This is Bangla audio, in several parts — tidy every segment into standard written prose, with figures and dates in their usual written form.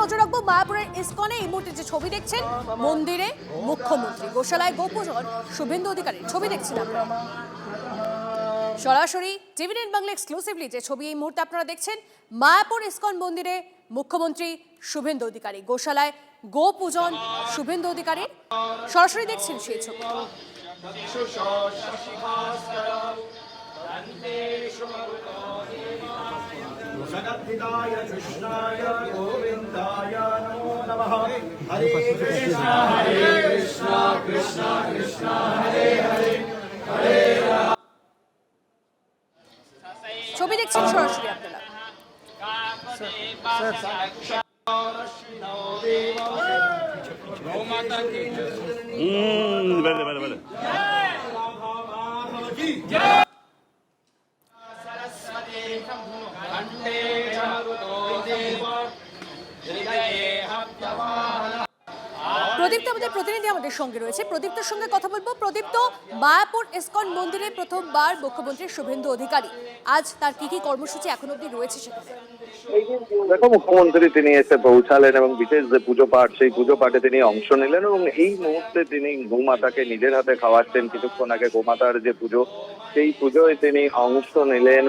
নজর রাখবো মায়াপুরের ইসকনে এই মুহূর্তে যে ছবি দেখছেন, মন্দিরে মুখ্যমন্ত্রী, গোশালায় গোপুজন, শুভেন্দু অধিকারীর ছবি দেখছেন আপনারা সরাসরি টিভি9 বাংলা এক্সক্লুসিভলি। যে ছবি এই মুহূর্তে আপনারা দেখছেন, মায়াপুর ইসকন মন্দিরে মুখ্যমন্ত্রী শুভেন্দু অধিকারী, গোশালায় গোপূজন শুভেন্দু অধিকারীর, সরাসরি দেখছেন সেই ছবি। জগদ্ধিতায় কৃষ্ণায় গোবিন্দায় নমো নমঃ। হরে কৃষ্ণ হরে কৃষ্ণ কৃষ্ণ কৃষ্ণ হরে হরে হরে রাম। ছবি দেখছেন সরাসরি আপনারা। প্রদীপ্ত আমাদের প্রতিনিধি আমাদের সঙ্গে রয়েছে, প্রদীপ্তর সঙ্গে কথা বলবো। প্রদীপ্ত, মায়াপুর ইসকন মন্দিরে প্রথমবার মুখ্যমন্ত্রী শুভেন্দু অধিকারী, আজ তার কি কি কর্মসূচি এখন অব্দি রয়েছে সেখানে? দেখো, মুখ্যমন্ত্রী তিনি এসে পৌঁছালেন এবং বিশেষ যে পুজো পাঠ, সেই পুজো পাঠে তিনি অংশ নিলেন এবং এই মুহূর্তে তিনি গোমাতাকে নিজের হাতে খাওয়াচ্ছেন। কিছুক্ষণ আগে গোমাতার যে পুজো, সেই পুজোয় তিনি অংশ নিলেন।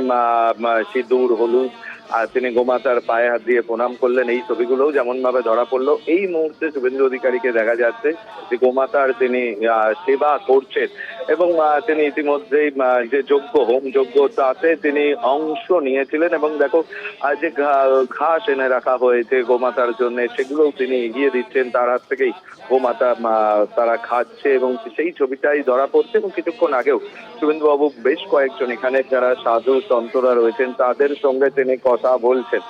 সিঁদুর হলুদ আর তিনি গোমাতার পায়ে হাত দিয়ে প্রণাম করলেন। এই ছবিগুলোও যেমন ভাবে ধরা পড়লো, এই মুহূর্তে শুভেন্দু অধিকারীকে দেখা যাচ্ছে যে গোমাতার তিনি সেবা করছেন এবং তিনি ইতিমধ্যেই যে যজ্ঞ, হোম যজ্ঞ, তাতে তিনি অংশ নিয়েছিলেন। এবং দেখো, যে ঘাস এনে রাখা হয়েছে গোমাতার জন্য, সেগুলোও তিনি এগিয়ে দিচ্ছেন তার হাত থেকেই। গোমাতা তারা খাচ্ছে এবং সেই ছবিটাই ধরা পড়ছে। এবং কিছুক্ষণ আগেও শুভেন্দু বাবু বেশ কয়েকজন এখানে যারা সাধু সন্তরা রয়েছেন তাদের সঙ্গে তিনি কথা বলছেন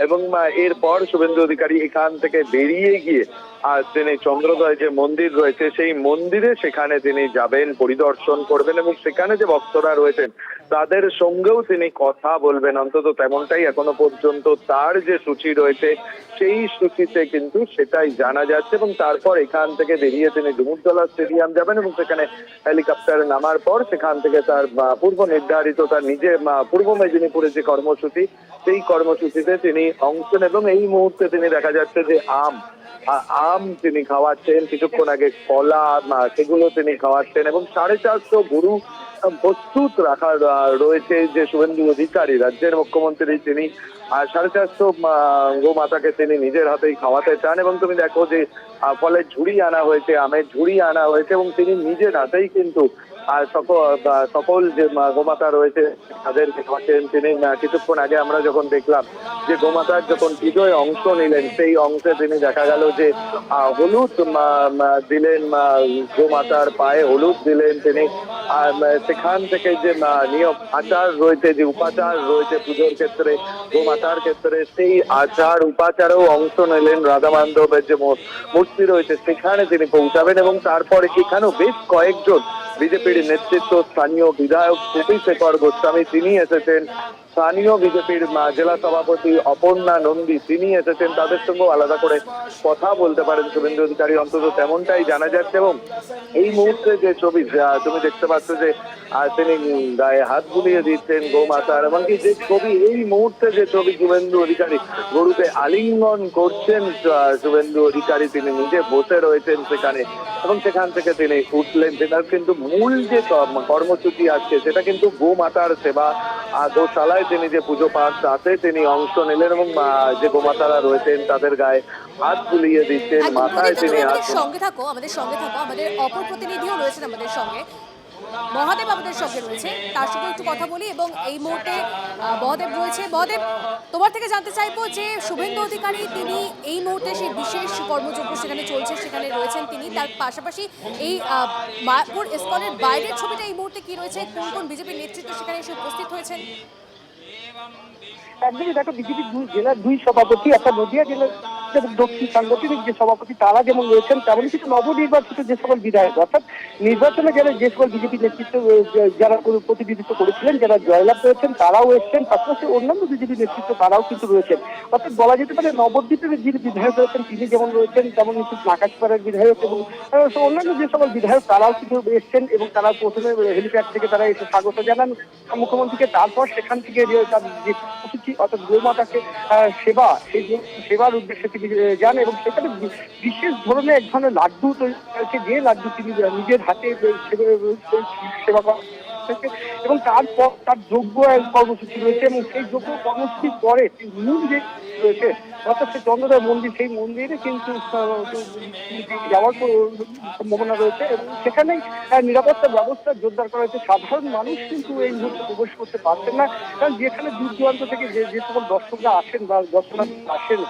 এবং এরপর শুভেন্দু অধিকারী এখান থেকে বেরিয়ে গিয়ে আর তিনি চন্দ্রোদয় যে মন্দির রয়েছে সেই মন্দিরে সেখানে তিনি যাবেন, পরিদর্শন করবেন এবং সেখানে যে ভক্তরা রয়েছেন তাদের সঙ্গেও তিনি কথা বলবেন। অন্তত তেমনটাই এখনো পর্যন্ত তার যে সূচি রয়েছে সেই সূচিতে কিন্তু সেটাই জানা যাচ্ছে। এবং তারপর এখান থেকে বেরিয়ে তিনি ডুমুরজলা স্টেডিয়াম যাবেন এবং সেখানে হেলিকপ্টারে নামার পর সেখান থেকে তার পূর্ব নির্ধারিত তার নিজের পূর্ব মেদিনীপুরে যে কর্মসূচি, সেই কর্মসূচিতে তিনি অংশ নেন। এবং এই মুহূর্তে তিনি দেখা যাচ্ছে যে আম তিনি খাওয়াচ্ছেন, কিছুক্ষণ আগে কলা, সেগুলো তিনি খাওয়াচ্ছেন এবং 450 গরু প্রস্তুত রাখা রয়েছে। যে শুভেন্দু অধিকারী রাজ্যের মুখ্যমন্ত্রী, তিনি 450 গোমাতাকে তিনি নিজের হাতেই খাওয়াতে চান। এবং তুমি দেখো যে ফলের ঝুড়ি আনা হয়েছে, আমের ঝুড়ি আনা হয়েছে এবং তিনি নিজের হাতেই কিন্তু সকল যে গোমাতা রয়েছে তাদেরকে খাওয়াচ্ছেন তিনি। কিছুক্ষণ আগে আমরা যখন দেখলাম যে গোমাতার যখন পুজোয় অংশ নিলেন, সেই অংশে তিনি দেখা গেল যে হলুদ দিলেন, গোমাতার পায়ে হলুদ দিলেন তিনি। আর সেখান থেকে যে নিয়ম আচার রয়েছে, যে উপাচার রয়েছে পুজোর ক্ষেত্রে, গোমাতার ক্ষেত্রে, সেই আচার উপাচারেও অংশ নিলেন। রাধা মাধবের যে মূর্তি রয়েছে সেখানে তিনি পৌঁছাবেন এবং তারপরে এখানেও বেশ কয়েকজন বিজেপির নেতৃত্ব, স্থানীয় বিধায়ক শেখর গোস্বামী তিনি এসেছেন, স্থানীয় বিজেপির জেলা সভাপতি অপর্ণা নন্দী তিনি এসেছেন। তাদের সঙ্গেও আলাদা করে কথা বলতে পারেন শুভেন্দু অধিকারী, অন্তত তেমনটাই জানা যাচ্ছে। এবং এই মুহূর্তে যে ছবি তুমি দেখতে পাচ্ছ যে তিনি গায়ে হাত বুলিয়ে দিচ্ছেন গোমাতার, এমনকি যে ছবি এই মুহূর্তে যে ছবি শুভেন্দু অধিকারী গরুতে আলিঙ্গন করছেন, শুভেন্দু অধিকারী তিনি নিজে বসে রয়েছেন সেখানে এবং সেখান থেকে তিনি উঠলেন। সেটার কিন্তু মূল যে কর্মসূচি আছে সেটা কিন্তু গোমাতার সেবা, গোশালায় তিনি যে পুজো পাঠ তাতে তিনি অংশ নিলেন এবং যে গোমাতারা রয়েছেন তাদের গায়ে হাত বুলিয়ে দিচ্ছেন, মাথায় তিনি আমাদের সঙ্গে থাকো, আমাদের অপর প্রতিনিধিও রয়েছেন আমাদের সঙ্গে, মহাদেব আমাদের সঙ্গে রয়েছে, তার সঙ্গে একটু কথা বলি। এবং এই মুহূর্তে মহাদেব রয়েছে। মহাদেব, তোমার থেকে জানতে চাইবো যে শুভেন্দু অধিকারী তিনি এই মুহূর্তে সেই বিশেষ কর্মযজ্ঞ সেখানে চলছে, সেখানে রয়েছেন তিনি, তার পাশাপাশি এই মায়াপুর ইসকনের বাইরের ছবিটা এই মুহূর্তে কি রয়েছে, কোন কোন বিজেপির নেতৃত্ব সেখানে এসে উপস্থিত হয়েছেন? একদিকে দেখো, বিজেপির দুই জেলার দুই সভাপতি, অর্থাৎ নদিয়া জেলার দক্ষিণ সাংগঠনিক যে সভাপতি তারা যেমন রয়েছেন, তেমনই কিছু নবনির্বাচিত যে সকল বিধায়ক, অর্থাৎ নির্বাচনে যারা যে সকল বিজেপি নেতৃত্ব যারা প্রতিনিধিত্ব করেছিলেন, যারা জয়লাভ করেছেন তারাও এসছেন, পাশাপাশি অন্যান্য বিজেপি নেতৃত্ব তারাও কিন্তু রয়েছেন। অর্থাৎ বলা যেতে পারে নবদ্বীপের যিনি বিধায়ক রয়েছেন তিনি যেমন রয়েছেন, তেমন কিন্তু আকাশপাড়ার বিধায়ক এবং অন্যান্য যে সকল বিধায়ক তারাও কিন্তু এসছেন। এবং তারা প্রথমে হেলিপ্যাড থেকে তারা এসে স্বাগত জানান মুখ্যমন্ত্রীকে, তারপর সেখান থেকে তার যে কর্মসূচি অর্থাৎ গোমাতাকে সেবা, সেই সেবার উদ্দেশ্যে তিনি যান এবং সেখানে বিশেষ ধরনের এক ধরনের লাড্ডু তৈরি করেছে, যে লাড্ডু তিনি নিজের হাতে সেবা করেন এবং তারপর তার যোগ্য কর্মসূচি রয়েছে এবং সেই যোগ্য কর্মসূচির পরে মূল যে রয়েছে অর্থাৎ সেই চন্দ্রদেব মন্দির, সেই মন্দিরে কিন্তু যাওয়ার সম্ভাবনা রয়েছে এবং সেখানেই নিরাপত্তা ব্যবস্থা জোরদার করা হয়েছে। সাধারণ মানুষ কিন্তু এই মুহূর্তে প্রবেশ করতে পারছেন না, কারণ যেখানে দূর দূরান্ত থেকে যে সকল দর্শকরা আসেন বা দর্শনার্থী আসেন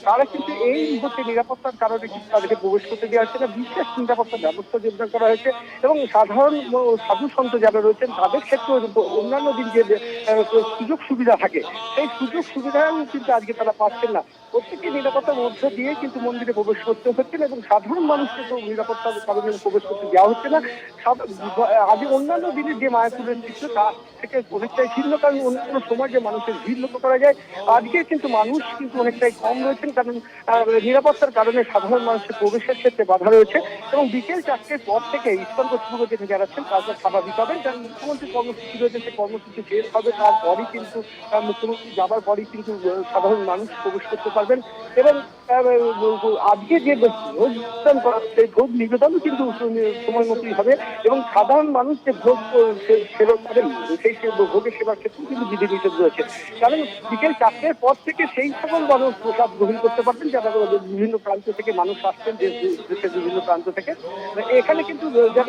তারা কিন্তু এই মুহূর্তে নিরাপত্তার কারণে কিন্তু তাদেরকে প্রবেশ করতে দেওয়া হচ্ছে না। বিশেষ নিরাপত্তা ব্যবস্থা জোরদার করা হয়েছে এবং সাধারণ সাধু সন্ত যারা রয়েছেন তাদের ক্ষেত্রে অন্যান্য দিন যে সুযোগ সুবিধা থাকে সেই সুযোগ সুবিধাও কিন্তু আজকে তারা পাচ্ছেন না। প্রত্যেকটি নিরাপত্তার মধ্য দিয়ে কিন্তু মন্দিরে প্রবেশ করতে হচ্ছে না এবং সাধারণ মানুষকে তো নিরাপত্তার কারণে প্রবেশ করতে দেওয়া হচ্ছে না। আজ অন্যান্য দিনের যে মায়াপুরের চিত্র তার থেকে অনেকটাই ভিন্ন, কারণ অন্যান্য সময় যে মানুষের ভিড় লক্ষ্য করা যায় আজকে কিন্তু মানুষ কিন্তু অনেকটাই কম রয়েছেন, কারণ নিরাপত্তার কারণে সাধারণ মানুষের প্রবেশের ক্ষেত্রে বাধা রয়েছে এবং বিকেল 4টের পর থেকে ইসকন কর্তৃপক্ষ যেটা জানাচ্ছেন তারপর স্বাভাবিক হবে, কারণ মুখ্যমন্ত্রীর কর্মসূচি রয়েছে সেই কর্মসূচি শেষ হবে, তারপরই কিন্তু মুখ্যমন্ত্রী যাবার পরই কিন্তু সাধারণ মানুষ প্রবেশ করতে পারবেন এবং আজকে যে ভোগ করা সেই ভোগ নিবেদনও কিন্তু সময় মতোই হবে এবং সাধারণ মানুষ যে ভোগ সেবা করেন সেই ভোগের সেবার ক্ষেত্রে কিন্তু বিধিনিষেধ রয়েছে, কারণ বিকেল 4টের পর থেকে সেই সকল মানুষ প্রসাদ গ্রহণ করতে পারবেন যারা বিভিন্ন প্রান্ত থেকে মানুষ আসছেন, দেশের বিভিন্ন প্রান্ত থেকে। এখানে কিন্তু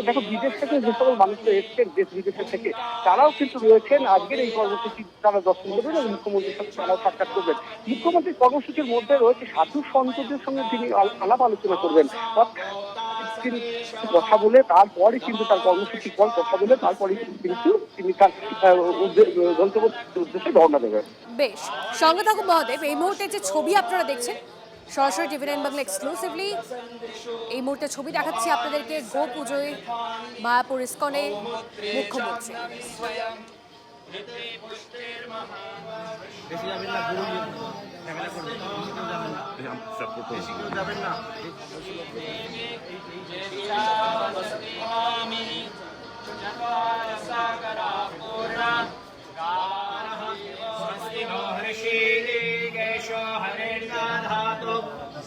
দেখো বিদেশ থেকে যে সকল মানুষরা এসছেন দেশ বিদেশের থেকে তারাও কিন্তু রয়েছেন আজকের এই কর্মসূচি, তারা দর্শন করবেন এবং মুখ্যমন্ত্রীর সাথে তারাও সাক্ষাৎ করবেন। মুখ্যমন্ত্রীর কর্মসূচির মধ্যে রয়েছে সাধু সন্তদের সঙ্গে তিনি আলাপ আলোচনা করবেন, তিনি কথা বলে তারপরে কিন্তু তার কর্মসূচির পর কথা বলে তারপরে কিন্তু তিনি তার গন্তব্যের উদ্দেশ্যে রওনা দেবেন। বেশ, সঙ্গে থাকুন মহাদেব। এই মুহূর্তে যে ছবি আপনারা দেখছেন সরাসরি টিভি9 বাংলা এক্সক্লুসিভলি এই মুহূর্তে ছবি দেখাচ্ছি আপনাদেরকে গো পুজোয় মায়াপুর ইসকনে মুখ্যমন্ত্রী।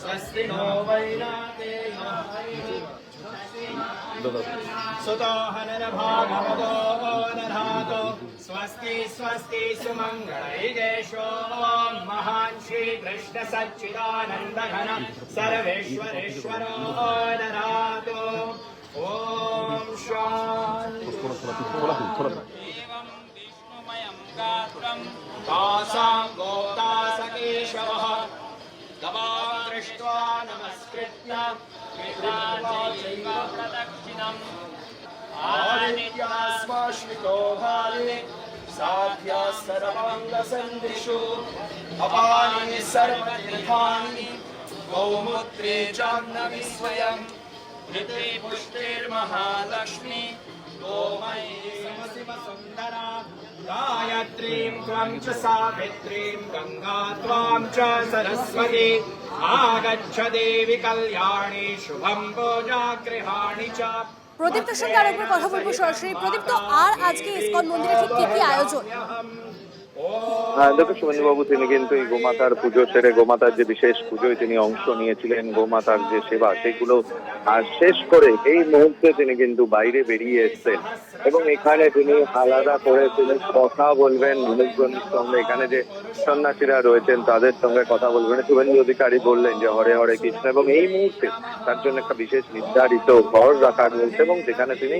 स्वस्ति नो वैनातेयो सुतो हनरभागवतो दधातो स्वस्ति स्वस्ति सुमङ्गलैदेशो महान् श्रीकृष्ण सच्चिदानन्दघन सर्वेश्वरेश्वरो दधातो ॐ शान्ति तासां गोदासकेशवः गवां दृष्ट्वा नमस्कृत्य प्रदक्षिणम् आदित्यास्माश्रितो भाले साध्या सर्वाङ्गसन्दिषु अपानि सर्वतीर्थानि गौमूत्रे चान्नवि स्वयं ऋते पुष्टिर्महालक्ष्मी गोमयी समशिवसुन्दरा गायत्रीं त्वं च सावित्रीं गंगा त्वां च सरस्वती आगच्छ देवी कल्याणी शुभं भोजागृहाणि च। প্রদীপ্তর সঙ্গে আরেকবার কথা বলবো সরাসরি। প্রদীপ্ত, আর আজকে ইসকন মন্দিরে ঠিক কি কি আয়োজন? দেখো শুভেন্দুবাবু, তিনি কিন্তু এই গোমাতার পুজো সেরে গোমাতার যে বিশেষ পুজোয় তিনি অংশ নিয়েছিলেন, গোমাতার যে সেবা সেগুলো শেষ করে এই মুহূর্তে তিনি কিন্তু বাইরে বেরিয়ে এসছেন এবং এখানে তিনি আলাদা করে তিনি কথা বলবেন মানুষজনের সঙ্গে। এখানে যে সন্ন্যাসীরা রয়েছেন তাদের সঙ্গে কথা বলবেন। শুভেন্দু অধিকারী বললেন যে হরে হরে কৃষ্ণ এবং এই মুহূর্তে তার জন্য একটা বিশেষ নির্ধারিত ঘর রাখা রয়েছে এবং যেখানে তিনি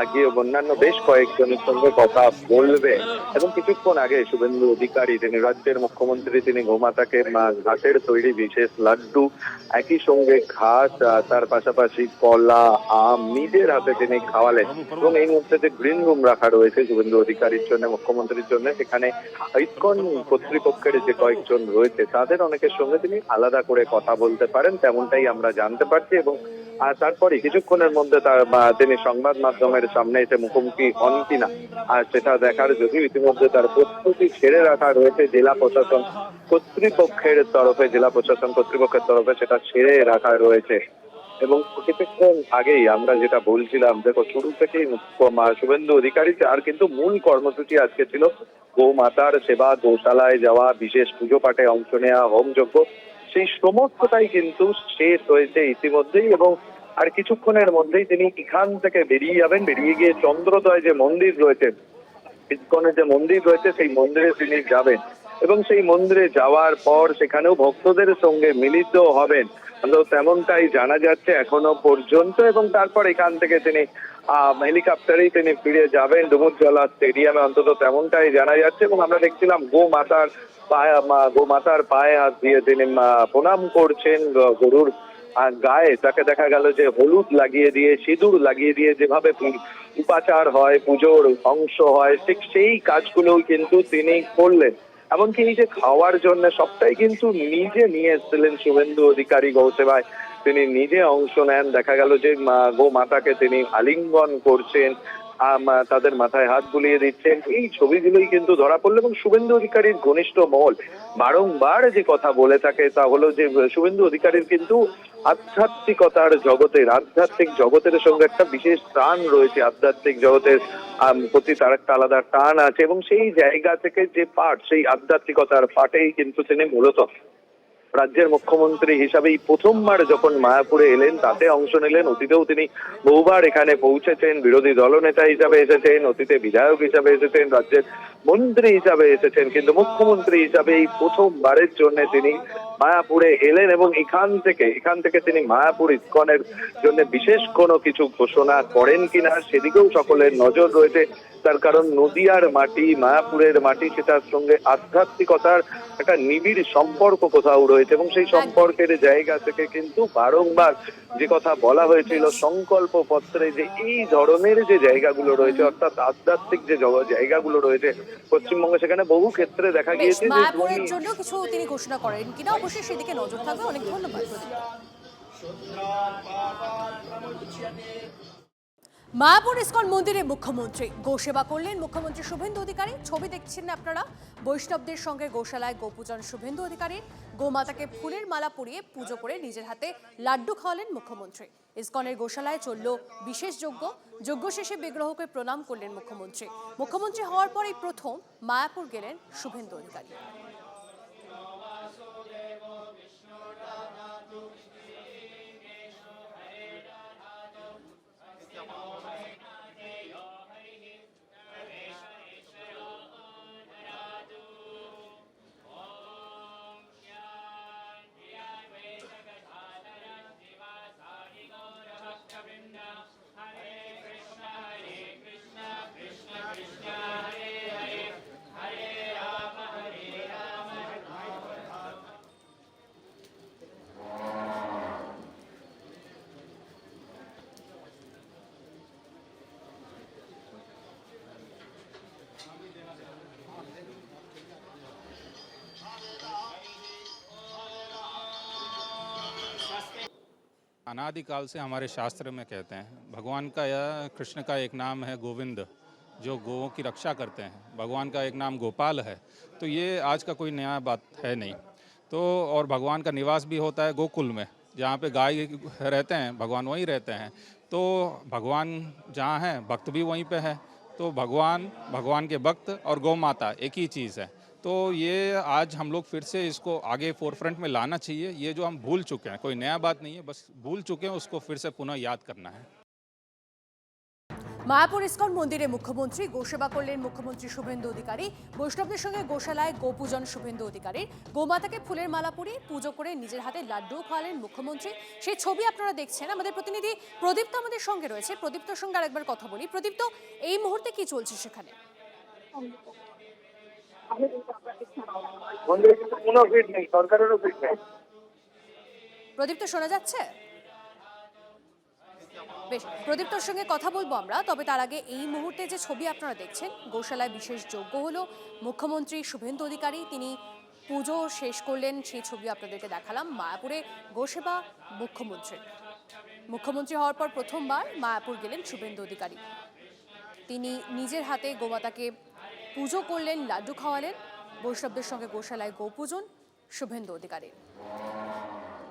আগে অন্যান্য বেশ কয়েকজনের সঙ্গে কথা বলবেন এবং কিছুক্ষণ আগে শুভেন্দু অধিকারী তিনি রাজ্যের মুখ্যমন্ত্রী তিনি গোমাতাকে ঘাসের তৈরি বিশেষ লাড্ডু, একই সঙ্গে ঘাস, তার পাশাপাশি কলা, আম নিজের হাতে তিনি খাওয়ালেন এবং এই মুহূর্তে যে গ্রিন রুম রাখা রয়েছে শুভেন্দু অধিকারীর জন্য, মুখ্যমন্ত্রীর জন্য, সেখানে ইসকন কর্তৃপক্ষের যে কয়েকজন রয়েছে তাদের অনেকের সঙ্গে তিনি আলাদা করে কথা বলতে পারেন, তেমনটাই আমরা জানতে পারছি এবং তারপরে কিছুক্ষণের মধ্যে তিনি সংবাদ মাধ্যমের সামনে এসে মুখোমুখি হন কিনা আর সেটা দেখার যদিও ইতিমধ্যে তার প্রস্তুতি ছেড়ে রাখা রয়েছে জেলা প্রশাসন কর্তৃপক্ষের তরফে, সেটা ছেড়ে রাখা রয়েছে এবং কিছুক্ষণ আগেই আমরা যেটা বলছিলাম, দেখো শুরু থেকেই শুভেন্দু অধিকারী আর কিন্তু মূল কর্মসূচি আজকে ছিল গোমাতার সেবা, গোশালায় যাওয়া, বিশেষ পুজো পাঠে অংশ নেওয়া, হোমযজ্ঞ, সেই সমস্তটাই কিন্তু শেষ হয়েছে ইতিমধ্যেই। এবং আর কিছুক্ষণের মধ্যেই তিনি এখান থেকে বেরিয়ে যাবেন। বেরিয়ে গিয়ে চন্দ্রোদয় যে মন্দির রয়েছে, ইসকনের যে মন্দির রয়েছে, সেই মন্দিরে তিনি যাবেন এবং সেই মন্দিরে যাওয়ার পর সেখানেও ভক্তদের সঙ্গে মিলিত হবেন, তেমনটাই জানা যাচ্ছে এখনো পর্যন্ত। এবং তারপর এখান থেকে তিনি হেলিকপ্টারেই তিনি ফিরে যাবেন ডুমুরজলা স্টেডিয়ামে, অন্তত তেমনটাই জানা যাচ্ছে। এবং আমরা দেখছিলাম গোমাতার পায়ে হাত দিয়ে তিনি প্রণাম করছেন। গরুর গায়ে তাকে দেখা গেল যে হলুদ লাগিয়ে দিয়ে, সিঁদুর লাগিয়ে দিয়ে যেভাবে উপাচার হয়, পুজোর অংশ হয়, ঠিক সেই কাজগুলোও কিন্তু তিনি করলেন। এমনকি এই যে খাওয়ার জন্য সবটাই কিন্তু নিজে নিয়ে এসেছিলেন শুভেন্দু অধিকারী গৌসেবায়, তিনি নিজে অংশ নেন। দেখা গেল যে গোমাতাকে তিনি আলিঙ্গন করছেন, তাদের মাথায় হাত বুলিয়ে দিচ্ছেন, এই ছবিগুলোই কিন্তু ধরা পড়লো। এবং শুভেন্দু অধিকারীর ঘনিষ্ঠ মহল বারংবার যে কথা বলে থাকে তা হলো যে শুভেন্দু অধিকারীর কিন্তু আধ্যাত্মিকতার জগতের, আধ্যাত্মিক জগতের সঙ্গে একটা বিশেষ টান রয়েছে, আধ্যাত্মিক জগতের প্রতি তার একটা আলাদা টান আছে। এবং সেই জায়গা থেকে যে পাঠ, সেই আধ্যাত্মিকতার পাঠেই কিন্তু তিনি মূলত রাজ্যের মুখ্যমন্ত্রী হিসাবেই প্রথমবার যখন মায়াপুরে এলেন তাতে অংশ নিলেন। অতীতেও তিনি বহুবার এখানে পৌঁছেছেন, বিরোধী দলনেতা হিসাবে এসেছেন, অতীতে বিধায়ক হিসাবে এসেছেন, রাজ্যের মন্ত্রী হিসাবে এসেছেন, কিন্তু মুখ্যমন্ত্রী হিসাবে এই প্রথমবারের জন্য তিনি মায়াপুরে এলেন। এবং এখান থেকে তিনি মায়াপুর ইসকনের জন্য বিশেষ কোনো কিছু ঘোষণা করেন কিনা সেদিকেও সকলের নজর রয়েছে। তার কারণ নদিয়ার মাটি, মায়াপুরের মাটি, সেটার সঙ্গে আধ্যাত্মিকতার একটা নিবিড় সম্পর্ক কোথাও রয়েছে। এবং সেই সম্পর্কের জায়গা থেকে কিন্তু বারংবার যে কথা বলা হয়েছিল সংকল্প পত্রে, যে এই ধরনের যে জায়গাগুলো রয়েছে, অর্থাৎ আধ্যাত্মিক যে জায়গাগুলো রয়েছে পশ্চিমবঙ্গে, সেখানে বহু ক্ষেত্রে দেখা বেশ, গিয়েছে যে মায়াপুরের জন্য কিছু তিনি ঘোষণা করেন কিনা অবশ্যই সেদিকে নজর থাকবে। অনেক ধন্যবাদ প্রদীপ। মায়াপুর ইসকন মন্দিরে মুখ্যমন্ত্রী গোসেবা করলেন মুখ্যমন্ত্রী শুভেন্দু অধিকারী। ছবি দেখছেন আপনারা, বৈষ্ণবদের সঙ্গে গোশালায় গোপূজন শুভেন্দু অধিকারীর। গোমাতাকে ফুলের মালা পরিয়ে পুজো করে নিজের হাতে লাড্ডু খাওয়ালেন মুখ্যমন্ত্রী। ইসকনের গোশালায় চলল বিশেষ যজ্ঞ শেষে বিগ্রহকে প্রণাম করলেন মুখ্যমন্ত্রী হওয়ার পরেই প্রথম মায়াপুর গেলেন শুভেন্দু অধিকারী। अनादिकाल से हमारे शास्त्र में कहते हैं, भगवान का या कृष्ण का एक नाम है गोविंद, जो गौओं की रक्षा करते हैं। भगवान का एक नाम गोपाल है। तो ये आज का कोई नया बात है नहीं। तो और भगवान का निवास भी होता है गोकुल में, जहाँ पे गाय रहते हैं, भगवान वहीं रहते हैं। तो भगवान जहाँ हैं, भक्त भी वहीं पे है। तो भगवान के भक्त और गौ माता एक ही चीज़ है। तो ये आज हम लोग फिर से इसको आगे फोरफ्रंट में लाना चाहिए। ये जो हम भूल चुके हैं, कोई नया बात नहीं है, बस भूल चुके हैं, उसको फिर से पुनः याद करना है। মায়াপুর ইসকন মন্দিরে মুখ্যমন্ত্রী গোসেবা করলেন মুখ্যমন্ত্রী শুভেন্দু অধিকারী। বৈষ্ণবদের সঙ্গে গোশালায় গোপূজন শুভেন্দু অধিকারীর। গোমাতাকে ফুলের মালা পরিয়ে পুজো করে নিজের হাতে লাড্ডুও খাওয়ালেন মুখ্যমন্ত্রী। সেই ছবি আপনারা দেখছেন। আমাদের প্রতিনিধি প্রদীপ্ত আমাদের সঙ্গে রয়েছে। প্রদীপ্তর সঙ্গে আরেকবার কথা বলি। প্রদীপ্ত, এই মুহূর্তে কি চলছে সেখানে? প্রদীপ্ত শোনা যাচ্ছে? বেশ, প্রদীপ্তর সঙ্গে কথা বলবো আমরা। তবে তার আগে এই মুহূর্তে যে ছবি আপনারা দেখছেন, গোশালায় বিশেষ যজ্ঞ হলো, মুখ্যমন্ত্রী শুভেন্দু অধিকারী তিনি পুজো শেষ করলেন, সেই ছবি আপনাদেরকে দেখালাম। মায়াপুরে গোসেবা মুখ্যমন্ত্রী হওয়ার পর প্রথমবার মায়াপুর গেলেন শুভেন্দু অধিকারী। তিনি নিজের হাতে গোমাতাকে পুজো করলেন, লাড্ডু খাওয়ালেন। বৈষ্ণবদের সঙ্গে গোশালায় গোপূজন শুভেন্দু অধিকারীর।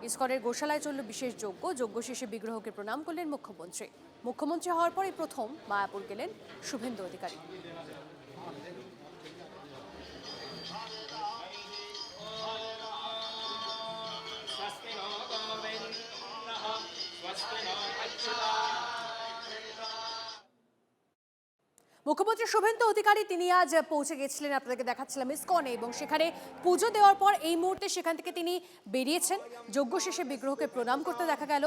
ইসকনের গোশালায় চলল বিশেষ যজ্ঞ শেষে বিগ্রহকে প্রণাম করলেন মুখ্যমন্ত্রী হওয়ার পরই প্রথম মায়াপুর গেলেন শুভেন্দু অধিকারী। মুখ্যমন্ত্রী শুভেন্দু অধিকারী তিনি আজ পৌঁছে গেছিলেন, আপনাদেরকে দেখাচ্ছিলাম ইসকনে, এবং সেখানে পুজো দেওয়ার পর এই মুহূর্তে সেখান থেকে তিনি বেরিয়েছেন। যজ্ঞ শেষে বিগ্রহকে প্রণাম করতে দেখা গেল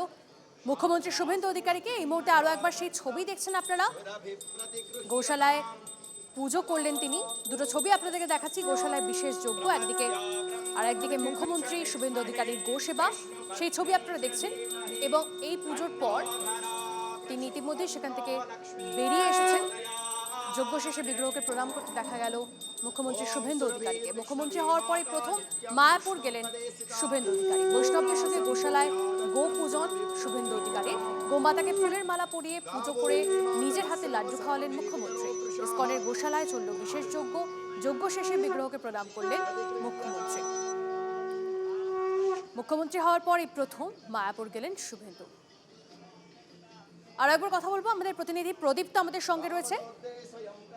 মুখ্যমন্ত্রী শুভেন্দু অধিকারীকে। এই মুহূর্তে আরো একবার সেই ছবি দেখছেন আপনারা, গোশালায় পুজো করলেন তিনি। দুটো ছবি আপনাদেরকে দেখাচ্ছি, গোশালায় বিশেষ যজ্ঞ একদিকে, আর একদিকে মুখ্যমন্ত্রী শুভেন্দু অধিকারীর গোসেবা, সেই ছবি আপনারা দেখছেন। এবং এই পুজোর পর তিনি ইতিমধ্যে সেখান থেকে বেরিয়ে এসেছেন। যজ্ঞ শেষে বিগ্রহকে প্রণাম করতে দেখা গেল মুখ্যমন্ত্রী শুভেন্দু অধিকারীকে। মুখ্যমন্ত্রী হওয়ার পরে প্রথম মায়াপুর গেলেন শুভেন্দু অধিকারী। বৈষ্ণবদের সঙ্গে গোশালায় গো পূজন শুভেন্দু অধিকারী। গোমাতাকে ফুলের মালা পরিয়ে পুজো করে নিজের হাতে লাড্ডু খাওয়ালেন মুখ্যমন্ত্রী। ইসকনের গোশালায় চলল বিশেষ যজ্ঞ। যজ্ঞ শেষে বিগ্রহকে প্রণাম করলেন মুখ্যমন্ত্রী। মুখ্যমন্ত্রী হওয়ার পরই প্রথম মায়াপুর গেলেন শুভেন্দু। আর একবার কথা বলবো, আমাদের প্রতিনিধি প্রদীপ্ত আমাদের সঙ্গে রয়েছে,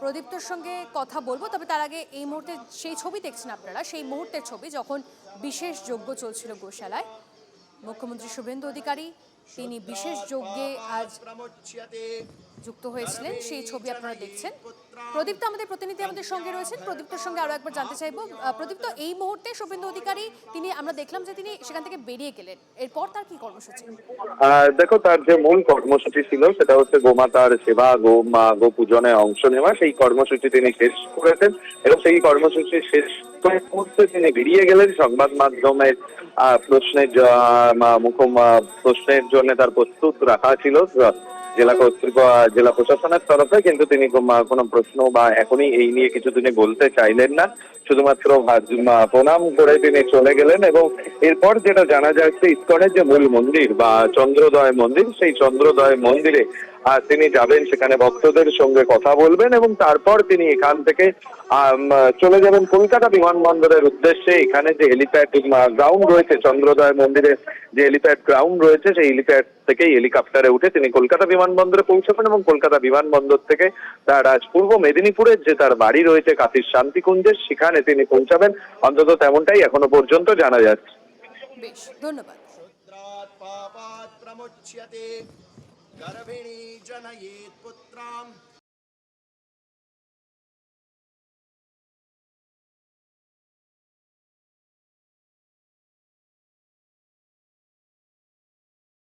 প্রদীপ্তর সঙ্গে কথা বলবো। তবে তার আগে এই মুহূর্তে সেই ছবি দেখছেন আপনারা, সেই মুহূর্তের ছবি যখন বিশেষ যজ্ঞ চলছিল গোশালায়। মুখ্যমন্ত্রী শুভেন্দু অধিকারী তিনি বিশেষ যজ্ঞে আজ যুক্ত হয়েছিলেন, সেই ছবি আপনারা দেখছেন। প্রদীপ্ত আমাদের প্রতিনিধি আমাদের সঙ্গে রয়েছেন, প্রদীপ্তর সঙ্গে আরো একবার জানতে চাইবো। প্রদীপ্ত, এই মুহূর্তে শুভেন্দু অধিকারী তিনি, আমরা দেখলাম যে তিনি সেখান থেকে বেরিয়ে গেলেন, এরপর তার কি কর্মসূচি? দেখো, তার যে মূল কর্মসূচি ছিল সেটা হচ্ছে গোমাতার সেবা, গো পূজনে অংশ নেওয়া। সেই কর্মসূচি তিনি শেষ করেছেন এবং সেই কর্মসূচি শেষ মুহূর্তে তিনি বেরিয়ে গেলেন। সংবাদ মাধ্যমের প্রশ্নের জন্য তার প্রস্তুত রাখা ছিল জেলা প্রশাসনের তরফে, কিন্তু তিনি কোনো প্রশ্ন বা এখনই এই নিয়ে কিছু তিনি বলতে চাইলেন না। শুধুমাত্র প্রণাম করে তিনি চলে গেলেন। এবং এরপর যেটা জানা যাচ্ছে, ইসকনের যে মূল মন্দির বা চন্দ্রোদয় মন্দির, সেই চন্দ্রোদয় মন্দিরে তিনি যাবেন, সেখানে ভক্তদের সঙ্গে কথা বলবেন এবং তারপর তিনি এখান থেকে চলে যাবেন কলকাতা বিমানবন্দরের উদ্দেশ্যে। এখানে যে হেলিপ্যাড গ্রাউন্ড রয়েছে, চন্দ্রোদয় মন্দিরের যে হেলিপ্যাড গ্রাউন্ড রয়েছে, সেই হেলিপ্যাড থেকে হেলিকপ্টারে উঠে তিনি কলকাতা বিমানবন্দরে পৌঁছাবেন এবং কলকাতা বিমানবন্দর থেকে তার আজ পূর্ব মেদিনীপুরের যে তার বাড়ি রয়েছে কাশীর শান্তিকুঞ্জের, সেখানে তিনি পৌঁছাবেন। অন্তত তেমনটাই এখনো পর্যন্ত জানা যাচ্ছে। বেশ, ধন্যবাদ। গর্ভিণী জনয়েৎ পুত্রাম